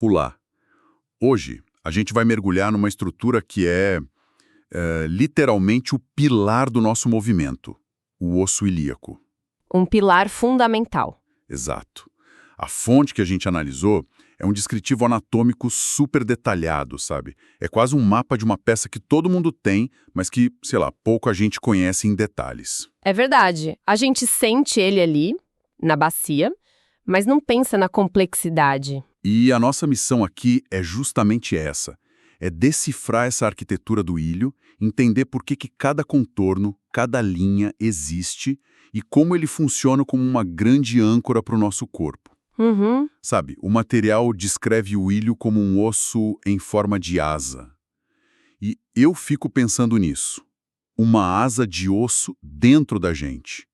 Olá. Hoje, a gente vai mergulhar numa estrutura que é literalmente o pilar do nosso movimento, o osso ilíaco. Um pilar fundamental. Exato. A fonte que a gente analisou é um descritivo anatômico super detalhado, sabe? É quase um mapa de uma peça que todo mundo tem, mas que, sei lá, pouco a gente conhece em detalhes. É verdade. A gente sente ele ali, na bacia, mas não pensa na complexidade. E a nossa missão aqui é justamente essa. É decifrar essa arquitetura do ilho, entender por que cada contorno, cada linha existe e como ele funciona como uma grande âncora para o nosso corpo. Uhum. Sabe, o material descreve o ilho como um osso em forma de asa. E eu fico pensando nisso. Uma asa de osso dentro da gente.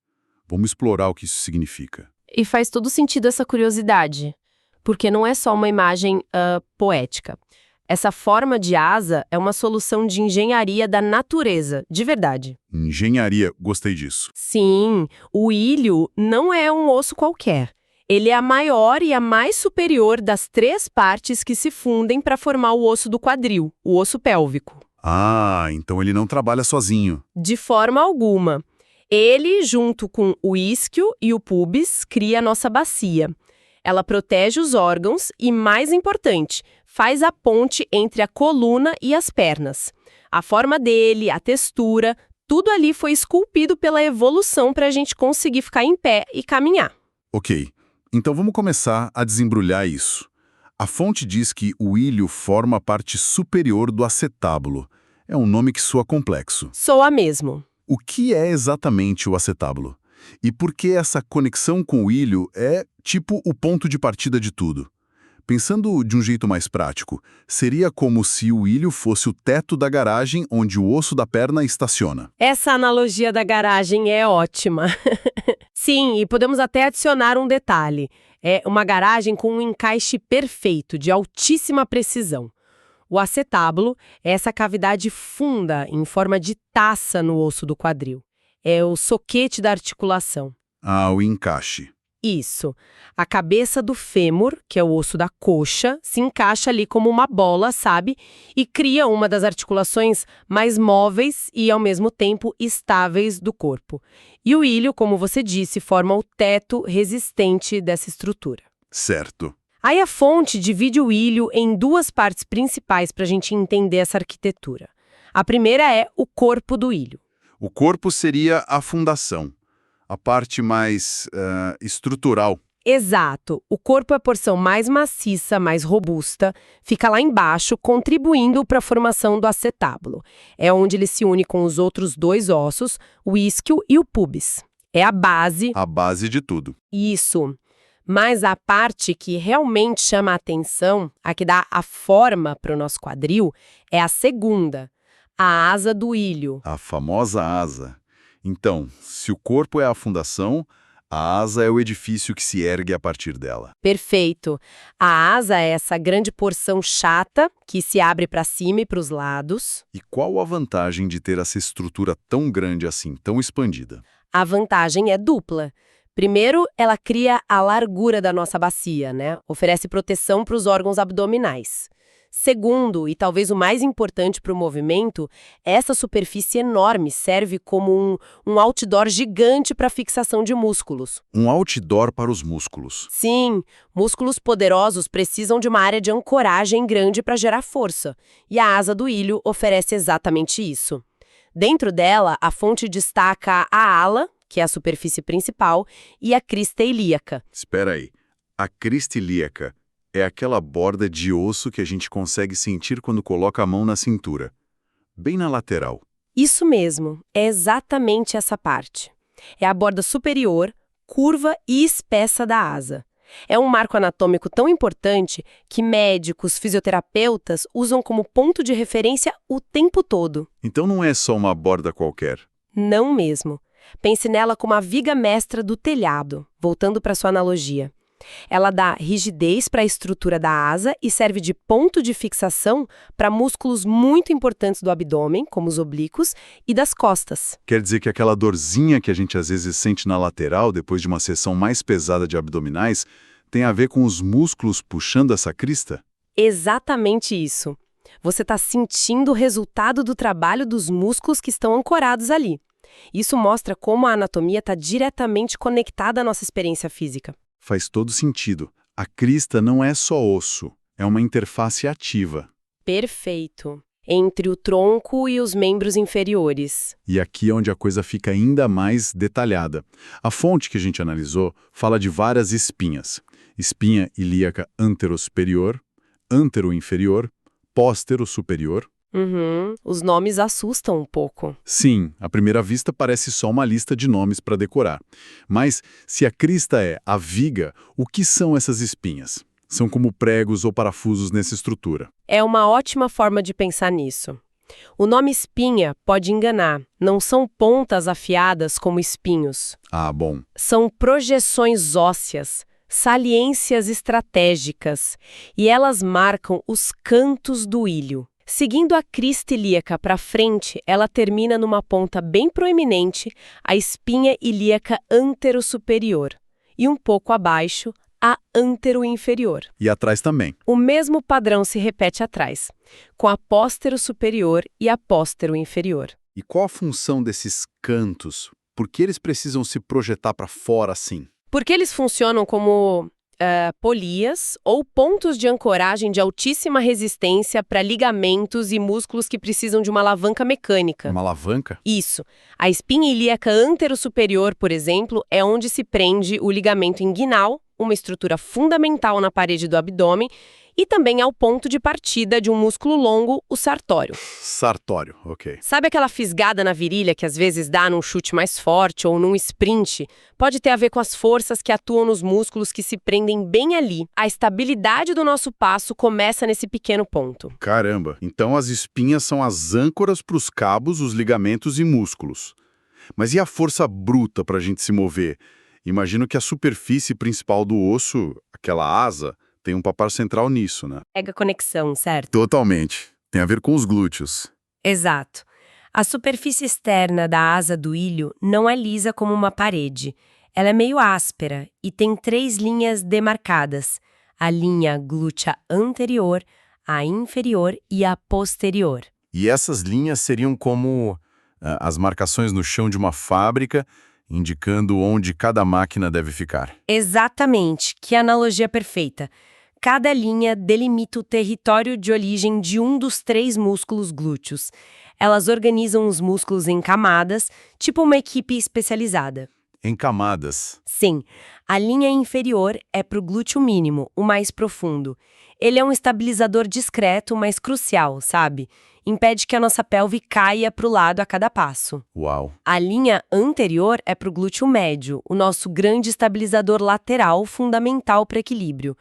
Vamos explorar o que isso significa. E faz todo sentido essa curiosidade, porque não é só uma imagem poética. Essa forma de asa é uma solução de engenharia da natureza, de verdade. Engenharia, gostei disso. Sim, o ilho não é um osso qualquer. Ele é a maior e a mais superior das 3 partes que se fundem para formar o osso do quadril, o osso pélvico. Ah, então ele não trabalha sozinho. De forma alguma. Ele, junto com o isquio e o pubis, cria a nossa bacia. Ela protege os órgãos e, mais importante, faz a ponte entre a coluna e as pernas. A forma dele, a textura, tudo ali foi esculpido pela evolução para a gente conseguir ficar em pé e caminhar. Ok, então vamos começar a desembrulhar isso. A fonte diz que o ilho forma a parte superior do acetábulo. É um nome que soa complexo. Soa mesmo. O que é exatamente o acetábulo? E por que essa conexão com o ilho é, tipo, o ponto de partida de tudo? Pensando de um jeito mais prático, seria como se o ilho fosse o teto da garagem onde o osso da perna estaciona. Essa analogia da garagem é ótima. Sim, e podemos até adicionar um detalhe. É uma garagem com um encaixe perfeito, de altíssima precisão. O acetábulo é essa cavidade funda em forma de taça no osso do quadril. É o soquete da articulação. Ah, o encaixe. Isso. A cabeça do fêmur, que é o osso da coxa, se encaixa ali como uma bola, sabe? E cria uma das articulações mais móveis e, ao mesmo tempo, estáveis do corpo. E o ilho, como você disse, forma o teto resistente dessa estrutura. Certo. Aí a fonte divide o ilho em 2 partes principais para a gente entender essa arquitetura. A primeira é o corpo do ilho. O corpo seria a fundação, a parte mais estrutural. Exato. O corpo é a porção mais maciça, mais robusta, fica lá embaixo, contribuindo para a formação do acetábulo. É onde ele se une com os outros 2 ossos, o isquio e o pubis. É a base. A base de tudo. Isso. Mas a parte que realmente chama a atenção, a que dá a forma para o nosso quadril, é a segunda, a asa do ilho. A famosa asa. Então, se o corpo é a fundação, a asa é o edifício que se ergue a partir dela. Perfeito. A asa é essa grande porção chata que se abre para cima e para os lados. E qual a vantagem de ter essa estrutura tão grande assim, tão expandida? A vantagem é dupla. Primeiro, ela cria a largura da nossa bacia, né? Oferece proteção para os órgãos abdominais. Segundo, e talvez o mais importante para o movimento, essa superfície enorme serve como um outdoor gigante para fixação de músculos. Um outdoor para os músculos. Sim, músculos poderosos precisam de uma área de ancoragem grande para gerar força, e a asa do ilho oferece exatamente isso. Dentro dela, a fonte destaca a ala, que é a superfície principal, e a crista ilíaca. Espera aí. A crista ilíaca é aquela borda de osso que a gente consegue sentir quando coloca a mão na cintura, bem na lateral. Isso mesmo, é exatamente essa parte. É a borda superior, curva e espessa da asa. É um marco anatômico tão importante que médicos, fisioterapeutas usam como ponto de referência o tempo todo. Então não é só uma borda qualquer. Não mesmo. Pense nela como a viga mestra do telhado, voltando para sua analogia. Ela dá rigidez para a estrutura da asa e serve de ponto de fixação para músculos muito importantes do abdômen, como os oblíquos, e das costas. Quer dizer que aquela dorzinha que a gente às vezes sente na lateral depois de uma sessão mais pesada de abdominais tem a ver com os músculos puxando essa crista? Exatamente isso. Você está sentindo o resultado do trabalho dos músculos que estão ancorados ali. Isso mostra como a anatomia está diretamente conectada à nossa experiência física. Faz todo sentido. A crista não é só osso, é uma interface ativa. Perfeito. Entre o tronco e os membros inferiores. E aqui é onde a coisa fica ainda mais detalhada. A fonte que a gente analisou fala de várias espinhas. Espinha ilíaca antero-superior, antero-inferior, póstero-superior. Os nomes assustam um pouco. Sim, à primeira vista parece só uma lista de nomes para decorar. Mas, se a crista é a viga, o que são essas espinhas? São como pregos ou parafusos nessa estrutura. É uma ótima forma de pensar nisso. O nome espinha pode enganar. Não são pontas afiadas como espinhos. Ah, bom. São projeções ósseas, saliências estratégicas, e elas marcam os cantos do ilho. Seguindo a crista ilíaca para frente, ela termina numa ponta bem proeminente, a espinha ilíaca antero-superior, e um pouco abaixo, a antero-inferior. E atrás também. O mesmo padrão se repete atrás, com a póstero-superior e a póstero-inferior. E qual a função desses cantos? Por que eles precisam se projetar para fora assim? Porque eles funcionam como polias ou pontos de ancoragem de altíssima resistência para ligamentos e músculos que precisam de uma alavanca mecânica. Uma alavanca? Isso. A espinha ilíaca antero-superior, por exemplo, é onde se prende o ligamento inguinal, uma estrutura fundamental na parede do abdômen, e também é o ponto de partida de um músculo longo, o sartório. Sartório, ok. Sabe aquela fisgada na virilha que às vezes dá num chute mais forte ou num sprint? Pode ter a ver com as forças que atuam nos músculos que se prendem bem ali. A estabilidade do nosso passo começa nesse pequeno ponto. Caramba, então as espinhas são as âncoras para os cabos, os ligamentos e músculos. Mas e a força bruta para a gente se mover? Imagino que a superfície principal do osso, aquela asa, tem um papel central nisso, né? Pega conexão, certo? Totalmente. Tem a ver com os glúteos. Exato. A superfície externa da asa do ilho não é lisa como uma parede. Ela é meio áspera e tem 3 linhas demarcadas: a linha glútea anterior, a inferior e a posterior. E essas linhas seriam como as marcações no chão de uma fábrica, indicando onde cada máquina deve ficar. Exatamente. Que analogia perfeita. Cada linha delimita o território de origem de um dos 3 músculos glúteos. Elas organizam os músculos em camadas, tipo uma equipe especializada. Em camadas. Sim, a linha inferior é para o glúteo mínimo, o mais profundo. Ele é um estabilizador discreto, mas crucial, sabe? Impede que a nossa pelve caia para o lado a cada passo. Uau! A linha anterior é para o glúteo médio, o nosso grande estabilizador lateral fundamental para equilíbrio.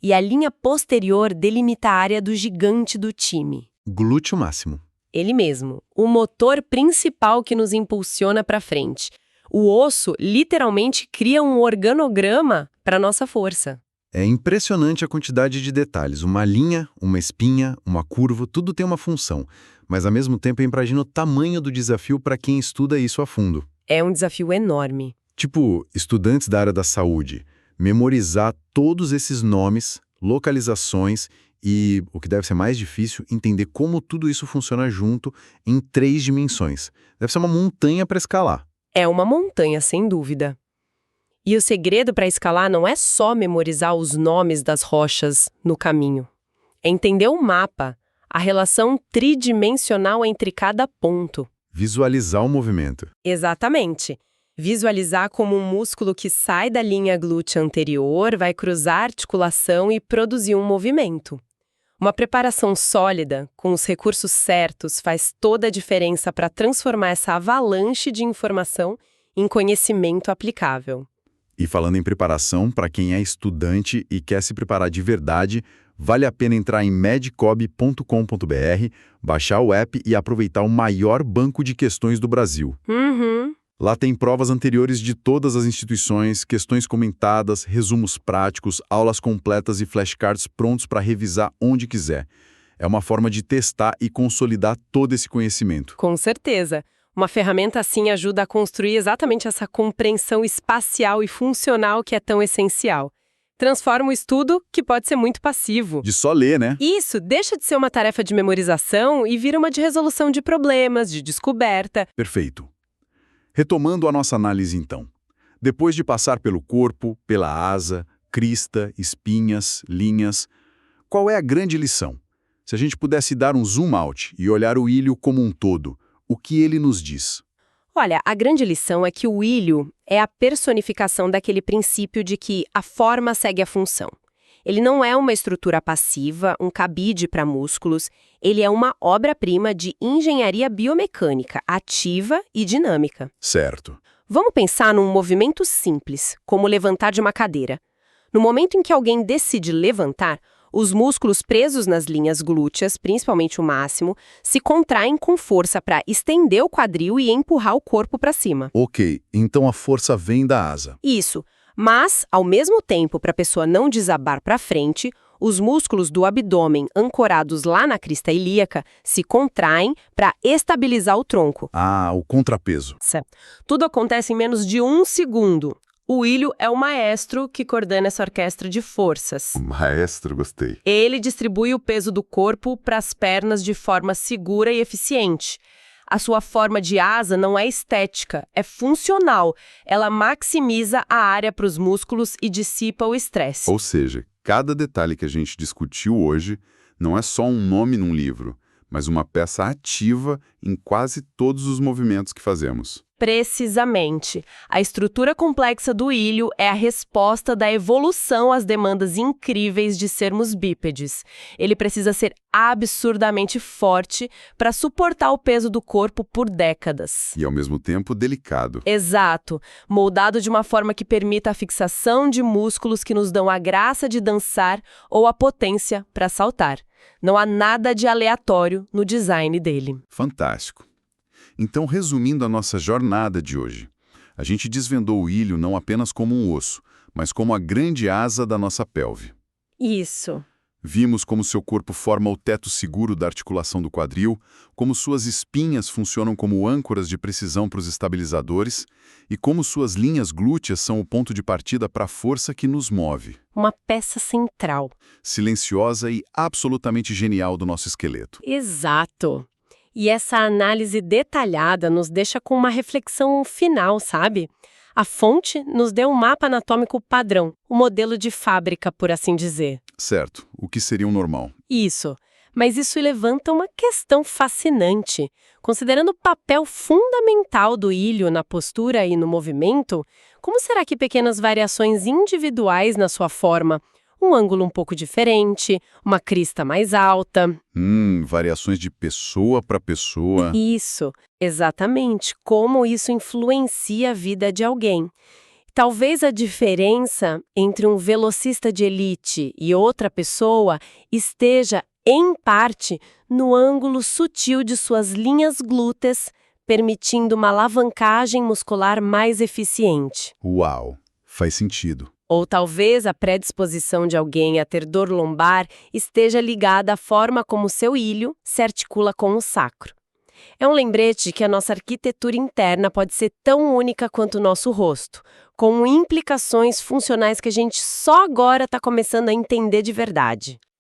E a linha posterior delimita a área do gigante do time. Glúteo máximo. Ele mesmo, o motor principal que nos impulsiona para frente. O osso literalmente cria um organograma para nossa força. É impressionante a quantidade de detalhes. Uma linha, uma espinha, uma curva, tudo tem uma função. Mas, ao mesmo tempo, eu imagino o tamanho do desafio para quem estuda isso a fundo. É um desafio enorme. Tipo, estudantes da área da saúde, memorizar todos esses nomes, localizações e, o que deve ser mais difícil, entender como tudo isso funciona junto em 3 dimensões. Deve ser uma montanha para escalar. É uma montanha, sem dúvida. E o segredo para escalar não é só memorizar os nomes das rochas no caminho. É entender o mapa, a relação tridimensional entre cada ponto. Visualizar o movimento. Exatamente. Visualizar como um músculo que sai da linha glútea anterior vai cruzar a articulação e produzir um movimento. Uma preparação sólida, com os recursos certos, faz toda a diferença para transformar essa avalanche de informação em conhecimento aplicável. E falando em preparação, para quem é estudante e quer se preparar de verdade, vale a pena entrar em medcob.com.br, baixar o app e aproveitar o maior banco de questões do Brasil. Lá tem provas anteriores de todas as instituições, questões comentadas, resumos práticos, aulas completas e flashcards prontos para revisar onde quiser. É uma forma de testar e consolidar todo esse conhecimento. Com certeza. Uma ferramenta assim ajuda a construir exatamente essa compreensão espacial e funcional que é tão essencial. Transforma o estudo, que pode ser muito passivo. De só ler, né? Isso deixa de ser uma tarefa de memorização e vira uma de resolução de problemas, de descoberta. Perfeito. Retomando a nossa análise, então. Depois de passar pelo corpo, pela asa, crista, espinhas, linhas, qual é a grande lição? Se a gente pudesse dar um zoom out e olhar o ilho como um todo, o que ele nos diz? Olha, a grande lição é que o ilho é a personificação daquele princípio de que a forma segue a função. Ele não é uma estrutura passiva, um cabide para músculos, ele é uma obra-prima de engenharia biomecânica, ativa e dinâmica. Certo. Vamos pensar num movimento simples, como levantar de uma cadeira. No momento em que alguém decide levantar, os músculos presos nas linhas glúteas, principalmente o máximo, se contraem com força para estender o quadril e empurrar o corpo para cima. Ok, então a força vem da asa. Isso. Mas, ao mesmo tempo, para a pessoa não desabar para frente, os músculos do abdômen ancorados lá na crista ilíaca se contraem para estabilizar o tronco. Ah, o contrapeso. Tudo acontece em menos de 1 segundo. O ilho é o maestro que coordena essa orquestra de forças. Maestro, gostei. Ele distribui o peso do corpo para as pernas de forma segura e eficiente. A sua forma de asa não é estética, é funcional. Ela maximiza a área para os músculos e dissipa o estresse. Ou seja, cada detalhe que a gente discutiu hoje não é só um nome num livro, mas uma peça ativa em quase todos os movimentos que fazemos. Precisamente. A estrutura complexa do ilho é a resposta da evolução às demandas incríveis de sermos bípedes. Ele precisa ser absurdamente forte para suportar o peso do corpo por décadas. E, ao mesmo tempo, delicado. Exato. Moldado de uma forma que permita a fixação de músculos que nos dão a graça de dançar ou a potência para saltar. Não há nada de aleatório no design dele. Fantástico. Então, resumindo a nossa jornada de hoje, a gente desvendou o ilho não apenas como um osso, mas como a grande asa da nossa pelve. Isso. Vimos como seu corpo forma o teto seguro da articulação do quadril, como suas espinhas funcionam como âncoras de precisão para os estabilizadores e como suas linhas glúteas são o ponto de partida para a força que nos move. Uma peça central. Silenciosa e absolutamente genial do nosso esqueleto. Exato. E essa análise detalhada nos deixa com uma reflexão final, sabe? A fonte nos deu um mapa anatômico padrão, um modelo de fábrica, por assim dizer. Certo, o que seria um normal. Isso. Mas isso levanta uma questão fascinante. Considerando o papel fundamental do ilho na postura e no movimento, como será que pequenas variações individuais na sua forma, um ângulo um pouco diferente, uma crista mais alta. Variações de pessoa para pessoa. Isso, exatamente. Como isso influencia a vida de alguém. Talvez a diferença entre um velocista de elite e outra pessoa esteja, em parte, no ângulo sutil de suas linhas glúteas, permitindo uma alavancagem muscular mais eficiente. Uau, faz sentido. Ou talvez a predisposição de alguém a ter dor lombar esteja ligada à forma como seu ilho se articula com o sacro. É um lembrete que a nossa arquitetura interna pode ser tão única quanto o nosso rosto, com implicações funcionais que a gente só agora está começando a entender de verdade.